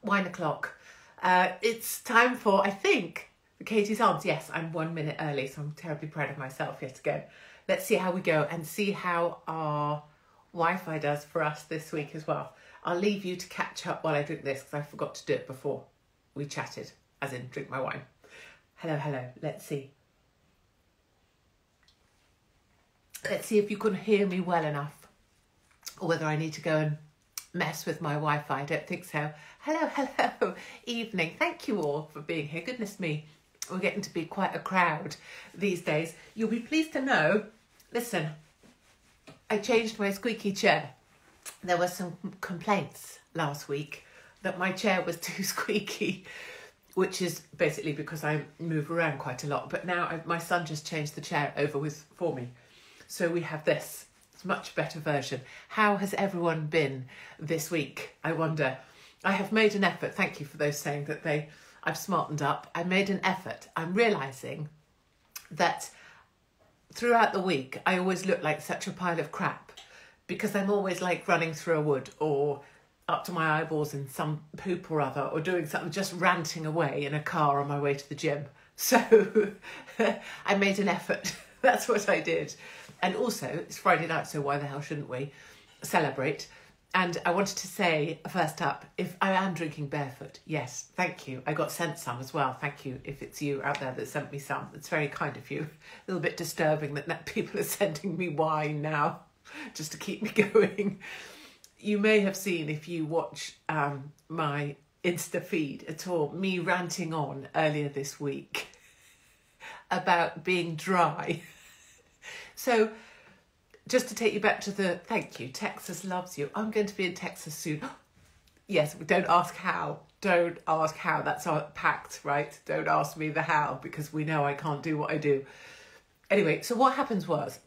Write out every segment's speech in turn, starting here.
Wine o'clock. It's time for, I think, the Katie's Arms. Yes, I'm 1 minute early, so I'm terribly proud of myself yet again. Let's see how we go and see how our Wi-Fi does for us this week as well. I'll leave you to catch up while I drink this because I forgot to do it before we chatted, as in drink my wine. Hello, hello. Let's see. Let's see if you can hear me well enough or whether I need to go and mess with my Wi-Fi. I don't think so. Hello, hello. Evening. Thank you all for being here. Goodness me. We're getting to be quite a crowd these days. You'll be pleased to know, listen, I changed my squeaky chair. There were some complaints last week that my chair was too squeaky, which is basically because I move around quite a lot. But now my son just changed the chair over for me. So we have this. It's a much better version. How has everyone been this week, I wonder? I have made an effort. Thank you for those saying that I've smartened up. I made an effort. I'm realising that throughout the week, I always look like such a pile of crap because I'm always like running through a wood or up to my eyeballs in some poop or other or doing something, just ranting away in a car on my way to the gym. So I made an effort. That's what I did. And also, it's Friday night, so why the hell shouldn't we celebrate? And I wanted to say, first up, if I am drinking barefoot, yes, thank you. I got sent some as well. Thank you if it's you out there that sent me some. It's very kind of you. A little bit disturbing that people are sending me wine now just to keep me going. You may have seen, if you watch my Insta feed at all, me ranting on earlier this week about being dry. So just to take you back to thank you, Texas loves you. I'm going to be in Texas soon. Yes, don't ask how. Don't ask how. That's our pact, right? Don't ask me the how because we know I can't do what I do. Anyway, so what happens was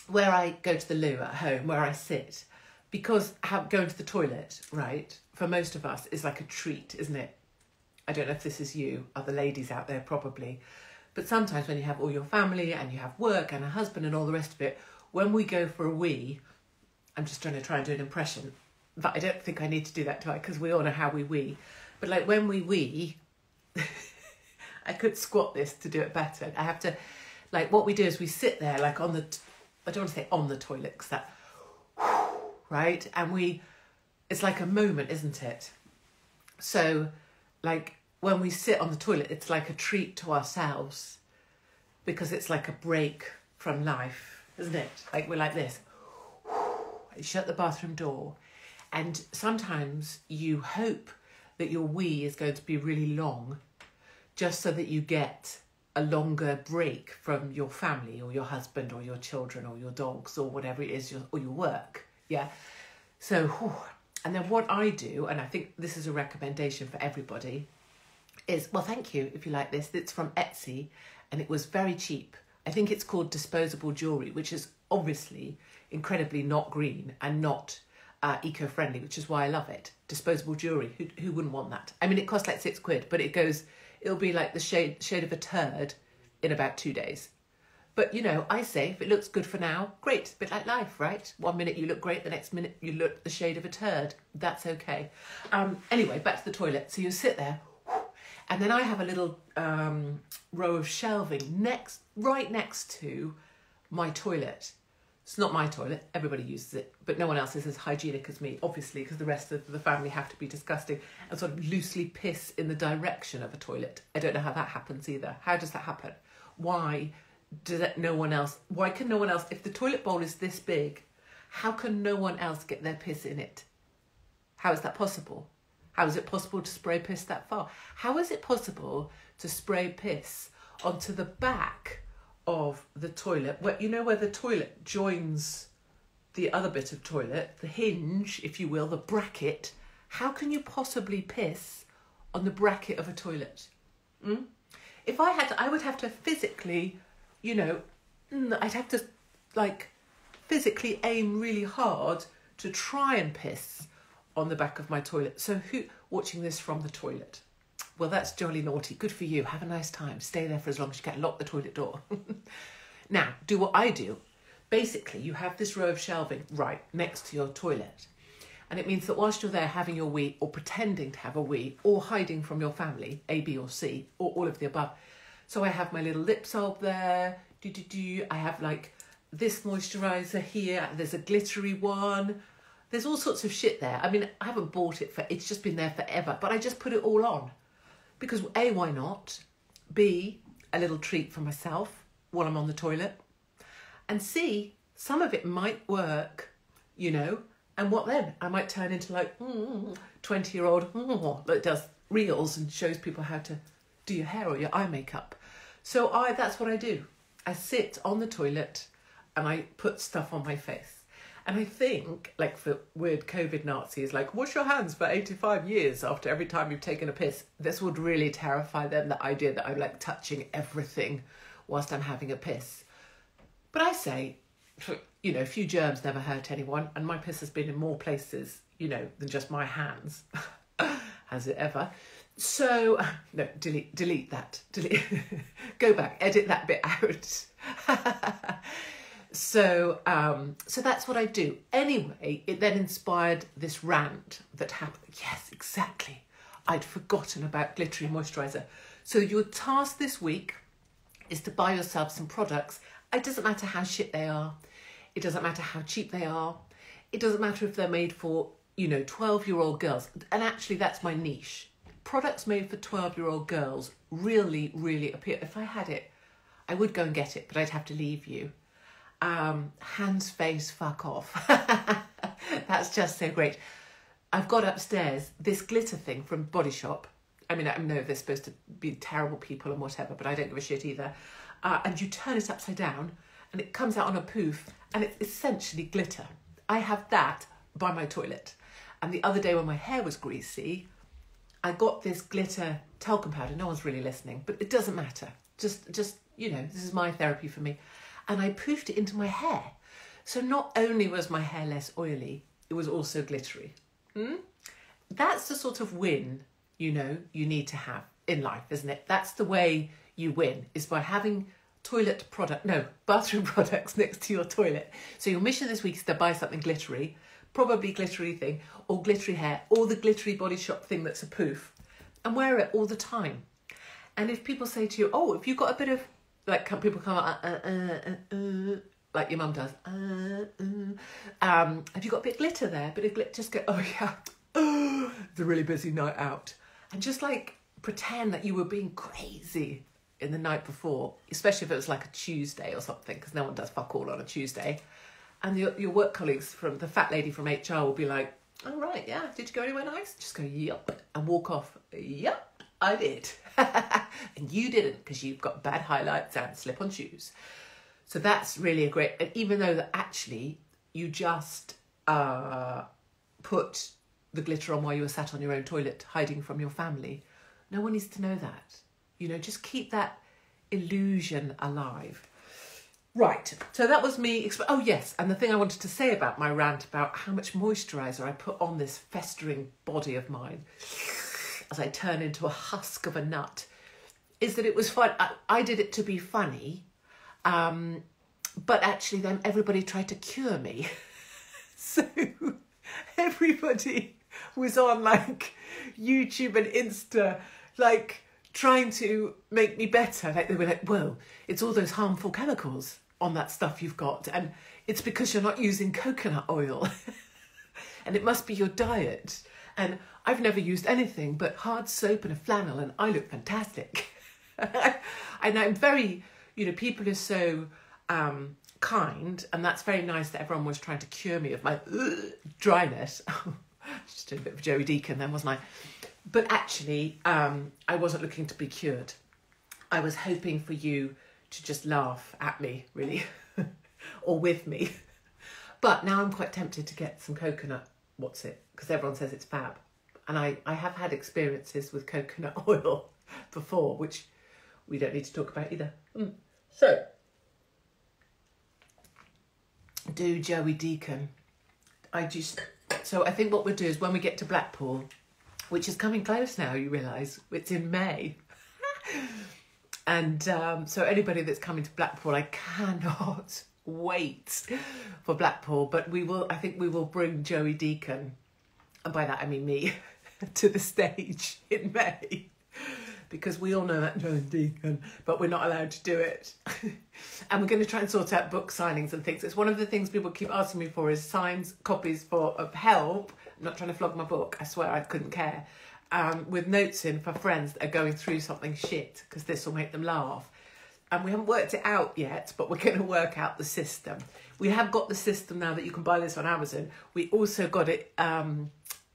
where I go to the loo at home, where I sit, because going to the toilet, right, for most of us is like a treat, isn't it? I don't know if this is you, other ladies out there probably. But sometimes when you have all your family and you have work and a husband and all the rest of it, when we go for a wee, I'm just trying to try and do an impression, but I don't think I need to do that, do I? Because we all know how we wee. But like when we wee, I could squat this to do it better. I have to, like what we do is we sit there like I don't want to say on the toilet because that, right? And it's like a moment, isn't it? So like, when we sit on the toilet, it's like a treat to ourselves because it's like a break from life, isn't it? Like we're like this. You shut the bathroom door and sometimes you hope that your wee is going to be really long just so that you get a longer break from your family or your husband or your children or your dogs or whatever it is, or your work. Yeah. So, and then what I do, and I think this is a recommendation for everybody, is, well, thank you if you like this. It's from Etsy and it was very cheap. I think it's called disposable jewellery, which is obviously incredibly not green and not eco-friendly, which is why I love it. Disposable jewellery, who wouldn't want that? I mean, it costs like £6, but it'll be like the shade of a turd in about 2 days. But, you know, I say if it looks good for now, great. It's a bit like life, right? 1 minute you look great, the next minute you look the shade of a turd. That's okay. Anyway, back to the toilet. So you sit there, and then I have a little row of shelving right next to my toilet. It's not my toilet, everybody uses it, but no one else is as hygienic as me, obviously, because the rest of the family have to be disgusting and sort of loosely piss in the direction of a toilet. I don't know how that happens either. How does that happen? Why can no one else, if the toilet bowl is this big, how can no one else get their piss in it? How is that possible? How is it possible to spray piss that far? How is it possible to spray piss onto the back of the toilet, where the toilet joins the other bit of toilet, the hinge, if you will, the bracket? How can you possibly piss on the bracket of a toilet? If I had to, I would have to physically, I'd have to physically aim really hard to try and piss on the back of my toilet. So who watching this from the toilet? Well, that's jolly naughty. Good for you. Have a nice time. Stay there for as long as you can. Lock the toilet door. Now, do what I do. Basically, you have this row of shelving right next to your toilet. And it means that whilst you're there having your wee, or pretending to have a wee, or hiding from your family, A, B or C, or all of the above. So I have my little lip salve there. I have like this moisturizer here. There's a glittery one. There's all sorts of shit there. I mean, I haven't bought it it's just been there forever, but I just put it all on. Because A, why not? B, a little treat for myself while I'm on the toilet. And C, some of it might work, you know, and what then? I might turn into like 20-year-old that does reels and shows people how to do your hair or your eye makeup. So that's what I do. I sit on the toilet and I put stuff on my face. And I think, like for weird COVID Nazis, like, wash your hands for 85 years after every time you've taken a piss. This would really terrify them, the idea that I'm like touching everything whilst I'm having a piss. But I say, you know, a few germs never hurt anyone. And my piss has been in more places, you know, than just my hands. Has it ever? So, no, delete that. Go back, edit that bit out. So that's what I do. Anyway, it then inspired this rant that happened. Yes, exactly. I'd forgotten about glittery moisturizer. So your task this week is to buy yourself some products. It doesn't matter how shit they are. It doesn't matter how cheap they are. It doesn't matter if they're made for, you know, 12-year-old girls. And actually, that's my niche. Products made for 12-year-old girls really, really appeal. If I had it, I would go and get it, but I'd have to leave you. Hands, face, fuck off. That's just so great. I've got upstairs this glitter thing from Body Shop. I mean, I know they're supposed to be terrible people and whatever, but I don't give a shit either. And you turn it upside down and it comes out on a poof and it's essentially glitter. I have that by my toilet. And the other day when my hair was greasy, I got this glitter talcum powder. No one's really listening, but it doesn't matter. Just you know, this is my therapy for me. And I poofed it into my hair. So not only was my hair less oily, it was also glittery. That's the sort of win, you know, you need to have in life, isn't it? That's the way you win, is by having bathroom products next to your toilet. So your mission this week is to buy something glittery, probably glittery thing, or glittery hair, or the glittery Body Shop thing that's a poof, and wear it all the time. And if people say to you, oh, if you've got a bit of, like people come out, like your mum does, have you got a bit of glitter there? Bit of glitter, just go, oh yeah, it's a really busy night out. And just like pretend that you were being crazy in the night before, especially if it was like a Tuesday or something, because no one does fuck all on a Tuesday. And your work colleagues from the fat lady from HR will be like, oh right, yeah, did you go anywhere nice? Just go, yup, and walk off, yup. I did. And you didn't, because you've got bad highlights and slip-on shoes. So that's really a great... And even though that actually you just put the glitter on while you were sat on your own toilet hiding from your family, no one needs to know that. You know, just keep that illusion alive. Right, so that was me... Oh, yes, and the thing I wanted to say about my rant about how much moisturiser I put on this festering body of mine as I turn into a husk of a nut, is that it was fun. I did it to be funny, but actually then everybody tried to cure me. So everybody was on like YouTube and Insta, like trying to make me better. Like they were like, whoa, it's all those harmful chemicals on that stuff you've got. And it's because you're not using coconut oil. And it must be your diet. And I've never used anything but hard soap and a flannel, and I look fantastic. And I'm very, you know, people are so kind, and that's very nice that everyone was trying to cure me of my dryness. Just doing a bit of Joey Deacon then, wasn't I? But actually, I wasn't looking to be cured. I was hoping for you to just laugh at me, really, or with me. But now I'm quite tempted to get some coconut, because everyone says it's fab. And I have had experiences with coconut oil before, which we don't need to talk about either. So, do Joey Deacon. So I think what we'll do is when we get to Blackpool, which is coming close now, you realise, it's in May. And so anybody that's coming to Blackpool, I cannot wait for Blackpool. But I think we will bring Joey Deacon and by that I mean me, to the stage in May. Because we all know that Joan Deacon, but we're not allowed to do it. And we're going to try and sort out book signings and things. It's one of the things people keep asking me for is signs, copies of help. I'm not trying to flog my book. I swear I couldn't care. With notes in for friends that are going through something shit, because this will make them laugh. And we haven't worked it out yet, but we're going to work out the system. We have got the system now that you can buy this on Amazon. We also got it in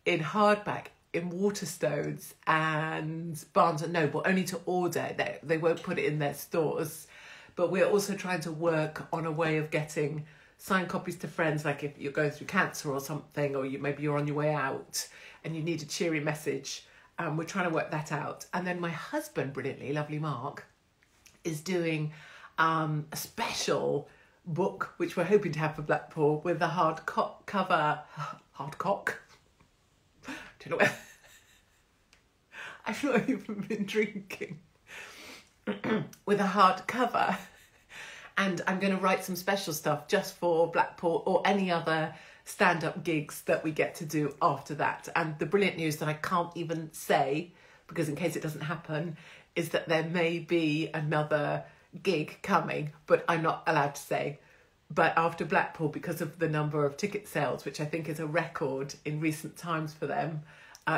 hardback, in Waterstones and Barnes and Noble, only to order. They won't put it in their stores. But we're also trying to work on a way of getting signed copies to friends, like if you're going through cancer or something, or maybe you're on your way out and you need a cheery message. We're trying to work that out. And then my husband, brilliantly, lovely Mark, is doing a special book, which we're hoping to have for Blackpool, with a hardcover. Don't know where. I've not even been drinking. With a hardcover. And I'm going to write some special stuff just for Blackpool or any other stand-up gigs that we get to do after that. And the brilliant news that I can't even say, because in case it doesn't happen, is that there may be another gig coming, but I'm not allowed to say. But after Blackpool, because of the number of ticket sales, which I think is a record in recent times for them,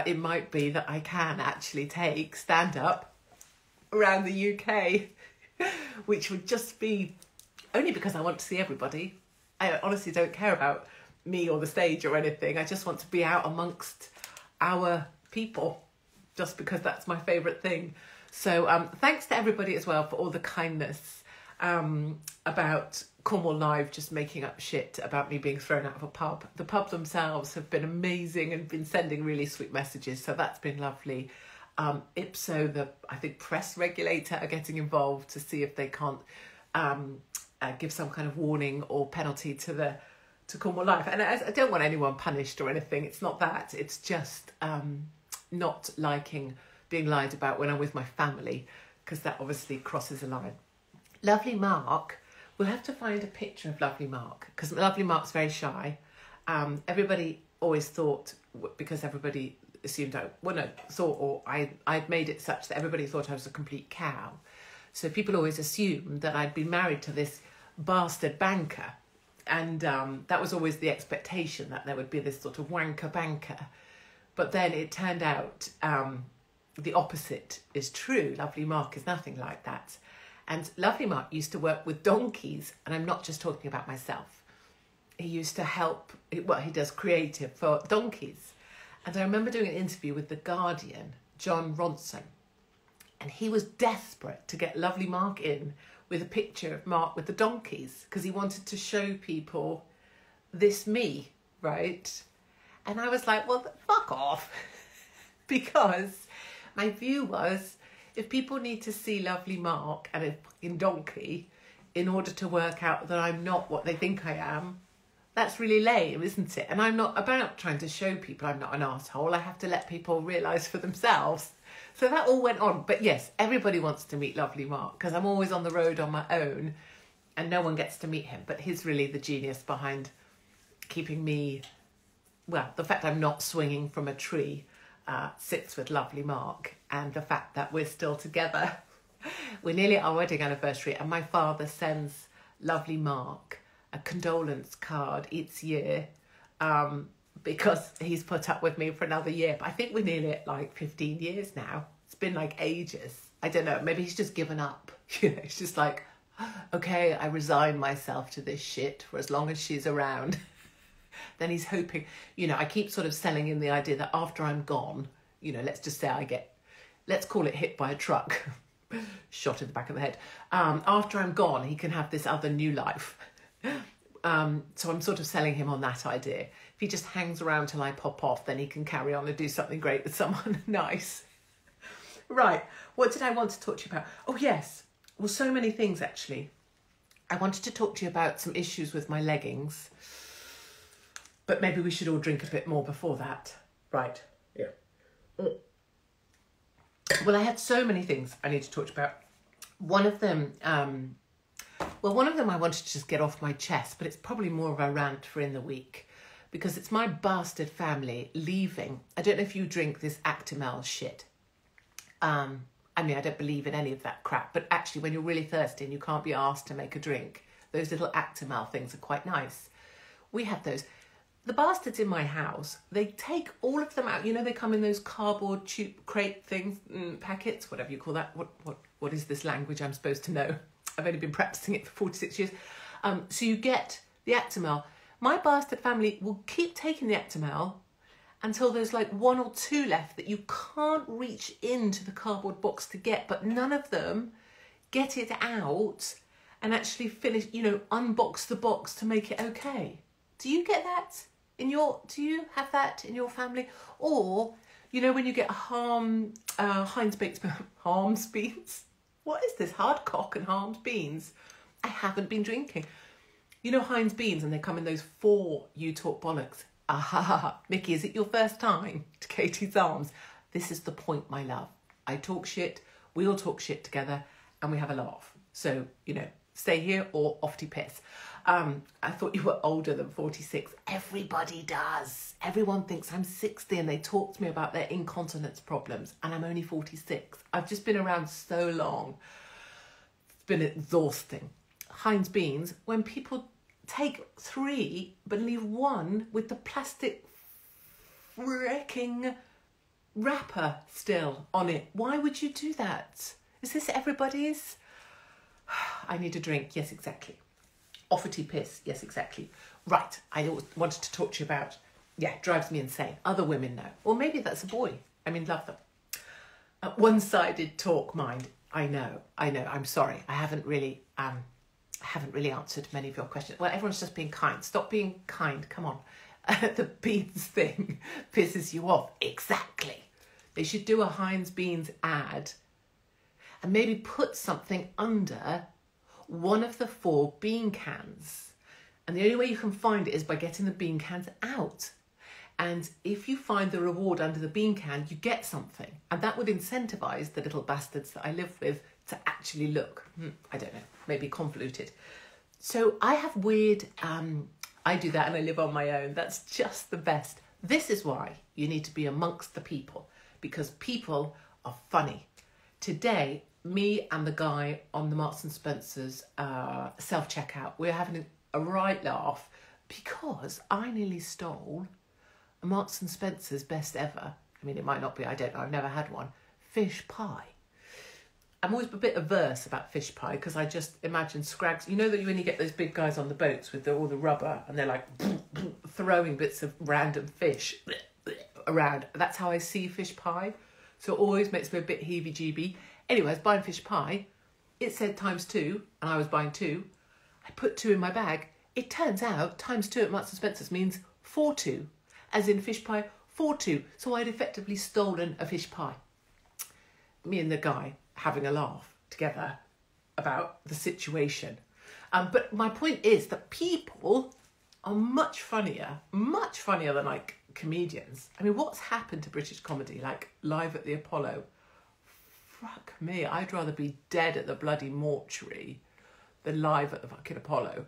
it might be that I can actually take stand-up around the UK, which would just be only because I want to see everybody. I honestly don't care about me or the stage or anything. I just want to be out amongst our people, just because that's my favourite thing. So thanks to everybody as well for all the kindness about Cornwall Live just making up shit about me being thrown out of a pub. The pub themselves have been amazing and been sending really sweet messages, so that's been lovely. Ipso, the I think press regulator, are getting involved to see if they can't give some kind of warning or penalty to Cornwall Live. And I don't want anyone punished or anything. It's not that. It's just not liking being lied about when I'm with my family, because that obviously crosses a line. Lovely Mark. We'll have to find a picture of Lovely Mark, because Lovely Mark's very shy. Everybody always thought, because everybody assumed I'd made it such that everybody thought I was a complete cow. So people always assumed that I'd been married to this bastard banker. And that was always the expectation, that there would be this sort of wanker banker. But then it turned out the opposite is true. Lovely Mark is nothing like that. And Lovely Mark used to work with donkeys, and I'm not just talking about myself. He used to help, well, he does creative for donkeys. And I remember doing an interview with The Guardian, John Ronson, and he was desperate to get Lovely Mark in with a picture of Mark with the donkeys, because he wanted to show people this me, right? And I was like, well, fuck off. Because my view was, if people need to see Lovely Mark and a fucking donkey in order to work out that I'm not what they think I am, that's really lame, isn't it? And I'm not about trying to show people I'm not an arsehole. I have to let people realise for themselves. So that all went on. But yes, everybody wants to meet Lovely Mark, because I'm always on the road on my own and no one gets to meet him. But he's really the genius behind keeping me, well, the fact I'm not swinging from a tree sits with Lovely Mark, and the fact that we're still together. We're nearly at our wedding anniversary, and my father sends Lovely Mark a condolence card each year because he's put up with me for another year. But I think we're nearly at like 15 years now. It's been like ages. I don't know, maybe he's just given up. You know, it's just like, okay, I resign myself to this shit for as long as she's around. Then he's hoping, you know, I keep sort of selling in the idea that after I'm gone, you know, let's just say let's call it hit by a truck, shot in the back of the head. After I'm gone, he can have this other new life. So I'm sort of selling him on that idea. If he just hangs around till I pop off, then he can carry on and do something great with someone nice. Right, what did I want to talk to you about? Oh, yes. Well, so many things, actually. I wanted to talk to you about some issues with my leggings. But maybe we should all drink a bit more before that. Right. Yeah. Well, I had so many things I need to talk about. One of them I wanted to just get off my chest, but it's probably more of a rant for in the week. because it's my bastard family leaving. I don't know if you drink this Actimel shit. I mean, I don't believe in any of that crap, but actually when you're really thirsty and you can't be asked to make a drink, those little Actimel things are quite nice. We have those. The bastards in my house, they take all of them out. You know, they come in those cardboard tube crate things, packets, whatever you call that. What is this language I'm supposed to know? I've only been practicing it for 46 years. So you get the Actimel. My bastard family will keep taking the Actimel until there's like 1 or 2 left that you can't reach into the cardboard box to get, but none of them get it out and actually finish, you know, unbox the box to make it okay. Do you get that do you have that in your family? Or, you know, when you get Heinz baked Harms beans? What is this? Hardcock and Harms beans? I haven't been drinking. You know Heinz beans, and they come in those 4 You Talk Bollocks. Ah, Mickey, is it your first time to Katie's Arms? This is the point, my love. I talk shit, we all talk shit together, and we have a laugh. So, you know, stay here or off to piss. I thought you were older than 46. Everybody does. Everyone thinks I'm 60 and they talk to me about their incontinence problems, and I'm only 46. I've just been around so long. It's been exhausting. Heinz beans, when people take 3 but leave 1 with the plastic freaking wrapper still on it. Why would you do that? Is this everybody's? I need a drink. Yes, exactly. Offerty piss. Yes, exactly. Right. I wanted to talk to you about, drives me insane. Other women know. Or maybe that's a boy. I mean, love them. One-sided talk, mind. I know. I'm sorry. I haven't really answered many of your questions. Well, everyone's just being kind. Stop being kind. Come on. The beans thing pisses you off. Exactly. They should do a Heinz beans ad and maybe put something under one of the 4 bean cans. And the only way you can find it is by getting the bean cans out. And if you find the reward under the bean can, you get something. And that would incentivise the little bastards that I live with to actually look. I don't know, maybe convoluted. So I have weird, I do that and I live on my own. That's just the best. This is why you need to be amongst the people, because people are funny. Today, me and the guy on the Marks and Spencer's self-checkout, we're having a right laugh because I nearly stole a Marks and Spencer's best ever. I mean, it might not be, I don't know, I've never had one. Fish pie. I'm always a bit averse about fish pie because I just imagine scrags. You know that when you get those big guys on the boats with all the rubber and they're like throwing bits of random fish around. That's how I see fish pie. So it always makes me a bit heebie-jeebie. Anyway, I was buying fish pie. It said ×2 and I was buying 2. I put 2 in my bag. It turns out ×2 at Marks and Spencer's means 4-2, as in fish pie 4-2. So I'd effectively stolen a fish pie. Me and the guy having a laugh together about the situation. But my point is that people are much funnier than like comedians. I mean, what's happened to British comedy? Like Live at the Apollo. Fuck me, I'd rather be dead at the bloody mortuary than live at the fucking Apollo.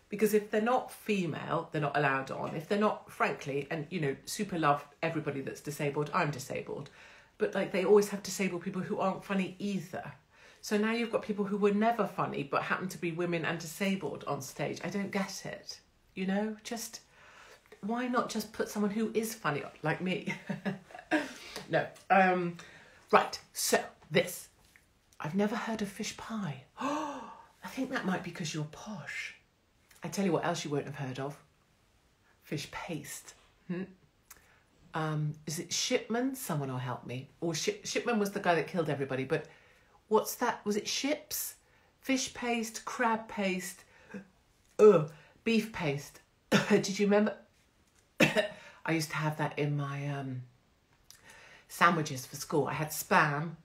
Because if they're not female, they're not allowed on. If they're not, frankly, and you know, super love everybody that's disabled. I'm disabled. But like they always have disabled people who aren't funny either. So now you've got people who were never funny but happen to be women and disabled on stage. I don't get it. You know, just why not just put someone who is funny like me? No. Right, so this. I've never heard of fish pie. Oh, I think that might be because you're posh. I tell you what else you won't have heard of. Fish paste. Is it Shipman? Someone will help me. Or Shipman was the guy that killed everybody, but what's that? Was it ships? Fish paste, crab paste, beef paste. Did you remember? I used to have that in my sandwiches for school. I had spam,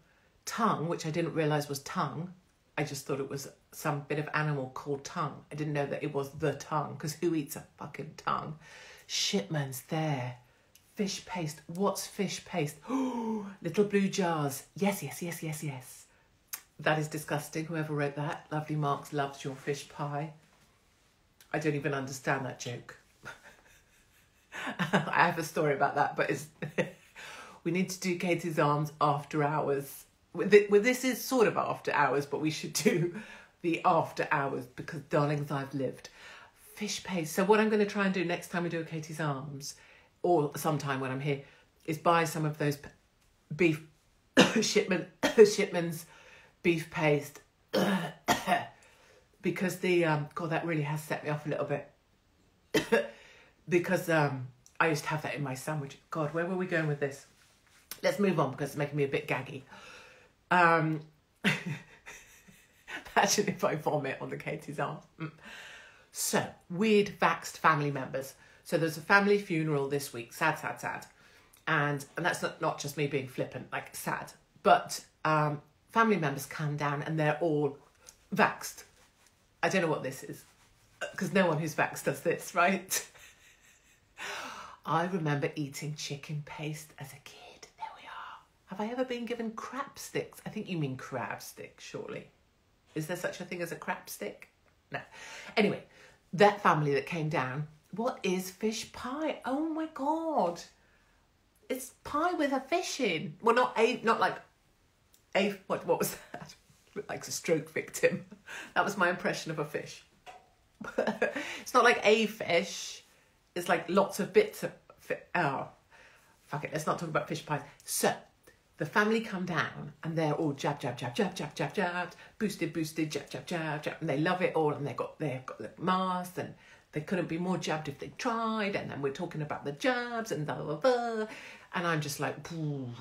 tongue, which I didn't realise was tongue. I just thought it was some bit of animal called tongue. I didn't know that it was the tongue, because who eats a fucking tongue? Shipman's there. Fish paste. What's fish paste? Oh, little blue jars. Yes. That is disgusting. Whoever wrote that. Lovely Marks loves your fish pie. I don't even understand that joke. I have a story about that, but it's we need to do Katie's arms after hours. Well, this is sort of after hours, but we should do the after hours because, darlings, I've lived. Fish paste. So what I'm going to try and do next time we do a Katie's arms, or sometime when I'm here, is buy some of those beef Shipman's beef paste because the God, that really has set me off a little bit because I used to have that in my sandwich. God, where were we going with this? Let's move on because it's making me a bit gaggy. Imagine if I vomit on the Katie's arm. So, weird vaxxed family members. So there's a family funeral this week. Sad, sad, sad. And that's not just me being flippant, like sad. But family members come down and they're all vaxxed. I don't know what this is. Because no one who's vaxxed does this, right? I remember eating chicken paste as a kid. There we are. Have I ever been given crab sticks? I think you mean crab stick, surely. Is there such a thing as a crab stick? No. Anyway, that family that came down, what is fish pie? Oh my God. It's pie with a fish in. Well, not like a, what was that? Looked like a stroke victim. That was my impression of a fish. It's not like a fish. It's like lots of bits of fish. Oh, fuck it. Let's not talk about fish pies. So, the family come down and they're all jab, jab, jab, jab, jab, jab, jab, boosted, jab, jab, jab, jab. And they love it all and they've got the masks and they couldn't be more jabbed if they tried. And then we're talking about the jabs and blah, blah, blah. And I'm just like,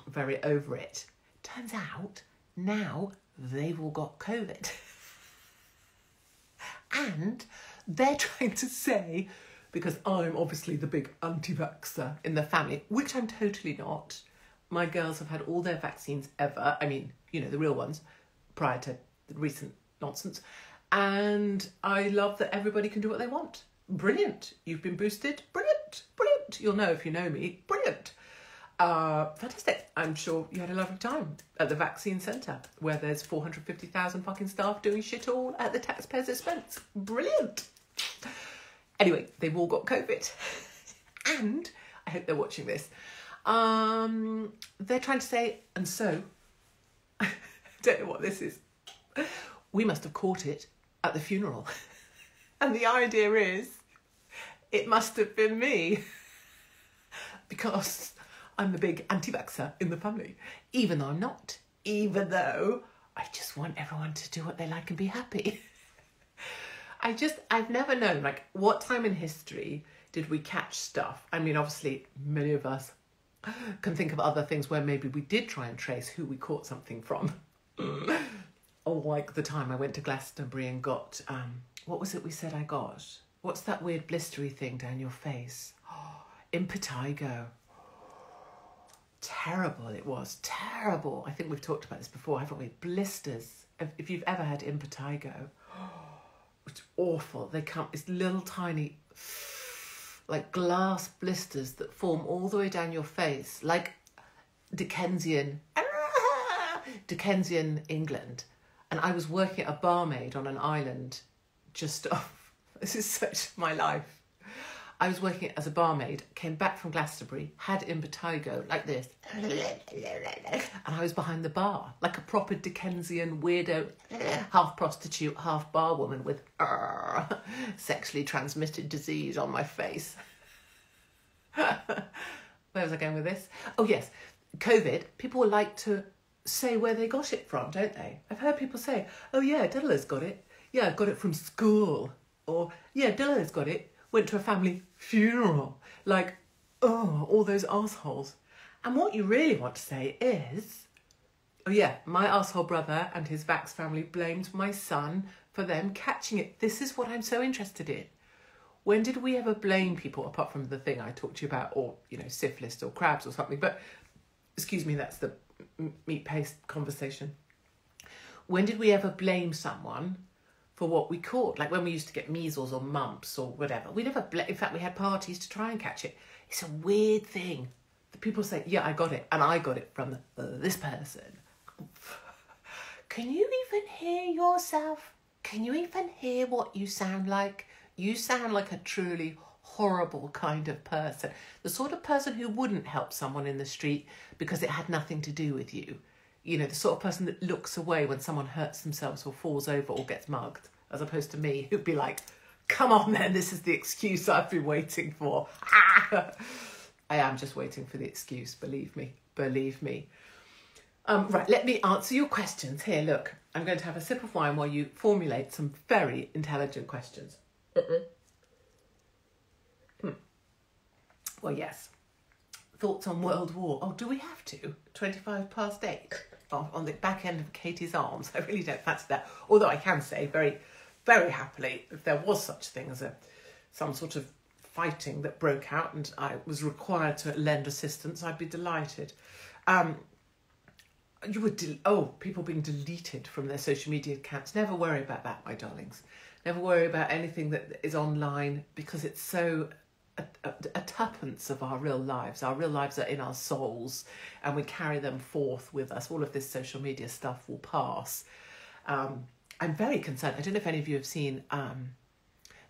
very over it. Turns out now they've all got COVID. And they're trying to say, because I'm obviously the big anti-vaxxer in the family, which I'm totally not. My girls have had all their vaccines ever. I mean, you know, the real ones, prior to the recent nonsense. And I love that everybody can do what they want. Brilliant. You've been boosted. Brilliant. Brilliant. You'll know if you know me. Brilliant. Fantastic. I'm sure you had a lovely time at the vaccine centre where there's 450,000 fucking staff doing shit all at the taxpayers' expense. Brilliant. Anyway, they've all got COVID. And I hope they're watching this. They're trying to say, and so, I don't know what this is. We must have caught it at the funeral. And the idea is, it must have been me. Because I'm the big anti-vaxxer in the family. Even though I'm not. Even though I just want everyone to do what they like and be happy. I've never known, like, what time in history did we catch stuff? I mean, obviously, many of us can think of other things where maybe we did try and trace who we caught something from. Or like the time I went to Glastonbury and got, what was it we said I got? What's that weird blistery thing down your face? Impetigo. Terrible it was. Terrible. I think we've talked about this before, haven't we? Blisters. If you've ever had impetigo, it's awful. They come, it's little tiny, like glass blisters that form all the way down your face, like Dickensian England. And I was working at a barmaid on an island just off. This is such my life. I was working as a barmaid, came back from Glastonbury, had impetigo like this. And I was behind the bar, like a proper Dickensian weirdo, half prostitute, half bar woman with sexually transmitted disease on my face. Where was I going with this? Oh, yes. COVID, people like to say where they got it from, don't they? I've heard people say, oh, yeah, Diddler's got it. Yeah, I got it from school. Or, yeah, Diddler's got it. Went to a family funeral. Like, oh, all those assholes. And what you really want to say is, oh yeah, my asshole brother and his vax family blamed my son for them catching it. This is what I'm so interested in. When did we ever blame people, apart from the thing I talked to you about, or, you know, syphilis or crabs or something? But, excuse me, that's the meat paste conversation. When did we ever blame someone for what we caught? Like when we used to get measles or mumps or whatever. We never, in fact, we had parties to try and catch it. It's a weird thing. The people say, yeah, I got it. And I got it from this person. Can you even hear yourself? Can you even hear what you sound like? You sound like a truly horrible kind of person. The sort of person who wouldn't help someone in the street because it had nothing to do with you. You know, the sort of person that looks away when someone hurts themselves or falls over or gets mugged, as opposed to me, who'd be like, come on then, this is the excuse I've been waiting for. I am just waiting for the excuse, believe me. Right, let me answer your questions. Here, look, I'm going to have a sip of wine while you formulate some very intelligent questions. Well, yes. Thoughts on World War? Oh, do we have to? 8:25. On the back end of Katie's arms. I really don't fancy that. Although I can say very, very happily, if there was such a thing as some sort of fighting that broke out and I was required to lend assistance, I'd be delighted. People being deleted from their social media accounts. Never worry about that, my darlings. Never worry about anything that is online because it's so a tuppence of our real lives. Our real lives are in our souls and we carry them forth with us. All of this social media stuff will pass. I'm very concerned. I don't know if any of you have seen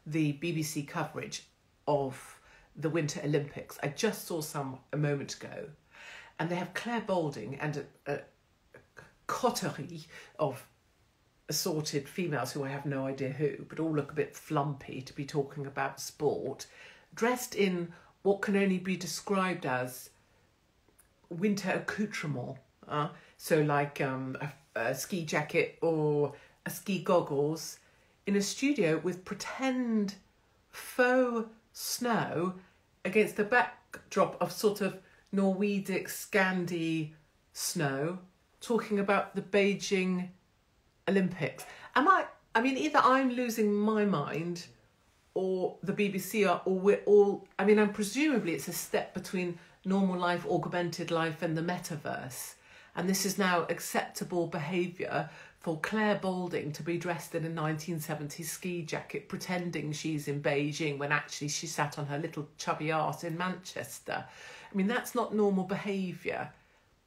the BBC coverage of the Winter Olympics. I just saw some a moment ago, and they have Claire Baldwin and a coterie of assorted females who I have no idea who, but all look a bit flumpy to be talking about sport, dressed in what can only be described as winter accoutrement. So like a ski jacket or a ski goggles in a studio with pretend faux snow against the backdrop of sort of Norwedic Scandi snow, talking about the Beijing Olympics. I mean, either I'm losing my mind or the BBC are, or we're all, I mean, presumably it's a step between normal life, augmented life and the metaverse. And this is now acceptable behaviour for Claire Baldwin to be dressed in a 1970s ski jacket pretending she's in Beijing when actually she sat on her little chubby arse in Manchester. I mean, that's not normal behaviour.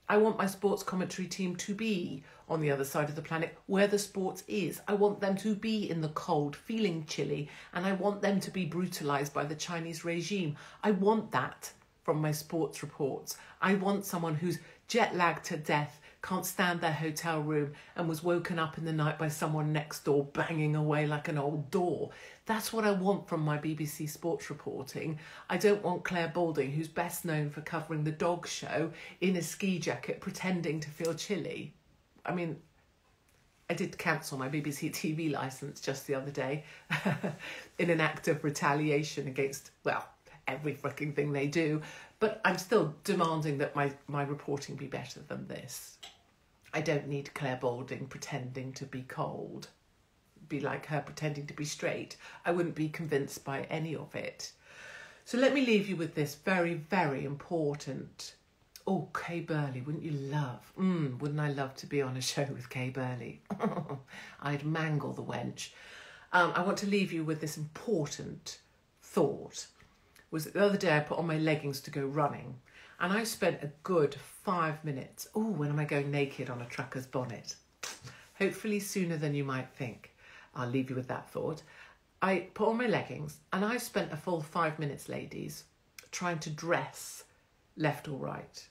I want my sports commentary team to be on the other side of the planet where the sport is. I want them to be in the cold, feeling chilly, and I want them to be brutalised by the Chinese regime. I want that from my sports reports. I want someone who's jet-lagged to death, can't stand their hotel room and was woken up in the night by someone next door banging away like an old door. That's what I want from my BBC sports reporting. I don't want Claire Baldwin, who's best known for covering the dog show, in a ski jacket pretending to feel chilly. I mean, I did cancel my BBC TV licence just the other day in an act of retaliation against, well, every freaking thing they do. But I'm still demanding that my reporting be better than this. I don't need Claire Baldwin pretending to be cold. Be like her pretending to be straight. I wouldn't be convinced by any of it. So let me leave you with this very, very important. Oh, Kay Burley, wouldn't you love? Wouldn't I love to be on a show with Kay Burley? I'd mangle the wench. I want to leave you with this important thought. Was the other day I put on my leggings to go running and I spent a good 5 minutes. Oh, when am I going naked on a trucker's bonnet? Hopefully sooner than you might think. I'll leave you with that thought. I put on my leggings and I spent a full 5 minutes, ladies, trying to dress left or right.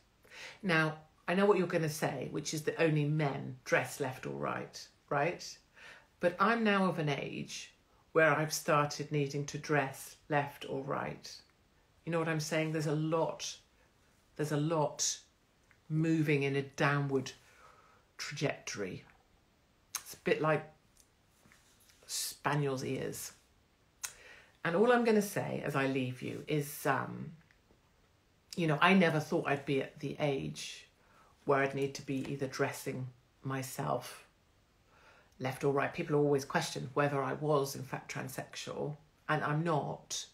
Now, I know what you're going to say, which is that only men dress left or right, right? But I'm now of an age where I've started needing to dress left or right. You know what I'm saying? There's a lot moving in a downward trajectory. It's a bit like spaniels' ears. And all I'm going to say as I leave you is, I never thought I'd be at the age where I'd need to be either dressing myself left or right. People always question whether I was in fact transsexual, and I'm not.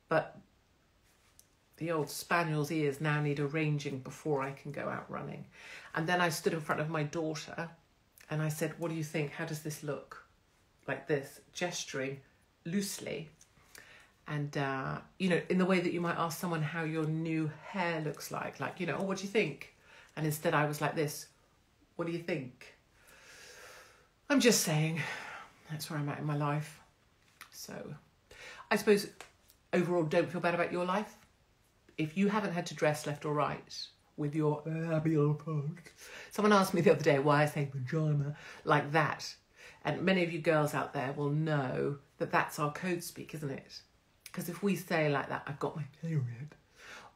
But the old spaniel's ears now need arranging before I can go out running. And then I stood in front of my daughter and I said, what do you think? How does this look? Like this, gesturing loosely. And, in the way that you might ask someone how your new hair looks like, oh, what do you think? And instead I was like this, what do you think? I'm just saying, that's where I'm at in my life. So I suppose overall don't feel bad about your life. If you haven't had to dress left or right with your labial folds. Someone asked me the other day why I say vagina like that. And many of you girls out there will know that that's our code speak, isn't it? Because if we say like that, I've got my period,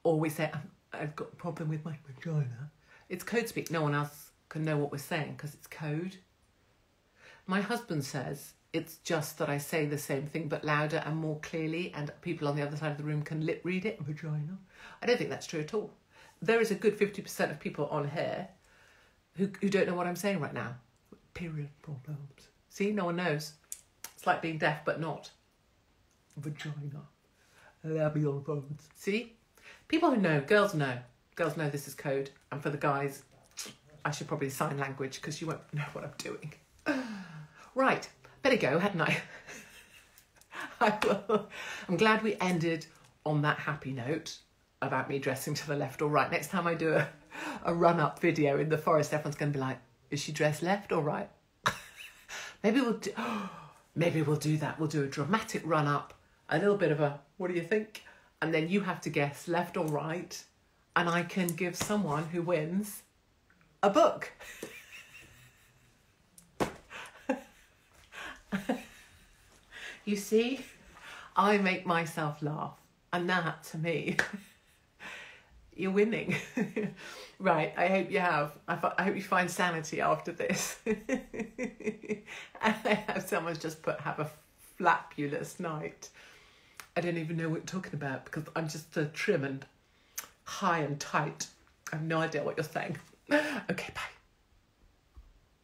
or we say I've got a problem with my vagina, it's code speak. No one else can know what we're saying because it's code. My husband says it's just that I say the same thing but louder and more clearly, and people on the other side of the room can lip read it, vagina. I don't think that's true at all. There is a good 50% of people on here who don't know what I'm saying right now. Period problems. See, no one knows. It's like being deaf but not. Vagina. Labial bones. See? People who know, girls know. Girls know this is code. And for the guys, I should probably sign language because you won't know what I'm doing. Right. Better go, hadn't I? I'm glad we ended on that happy note about me dressing to the left or right. Next time I do a run-up video in the forest, everyone's going to be like, is she dressed left or right? Maybe we'll do that. We'll do a dramatic run-up, a little bit of a, what do you think? And then you have to guess left or right, and I can give someone who wins a book. You see, I make myself laugh, and that, to me, you're winning. Right, I hope you have. I hope you find sanity after this. And I have someone's just put, have a flabulous night. I don't even know what you're talking about because I'm just trim and high and tight. I have no idea what you're saying. Okay, bye.